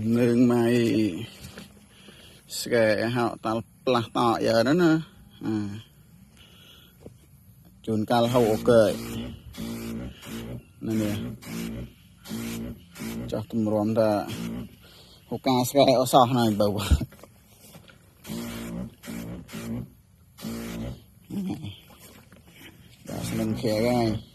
nương mày sẽ họ tao plak tọ giờ đó nè chun cal hậu ok nè cho tụm róm ta hộp ca sẽ ở sau này bầu đó sẽ nâng khẽ cái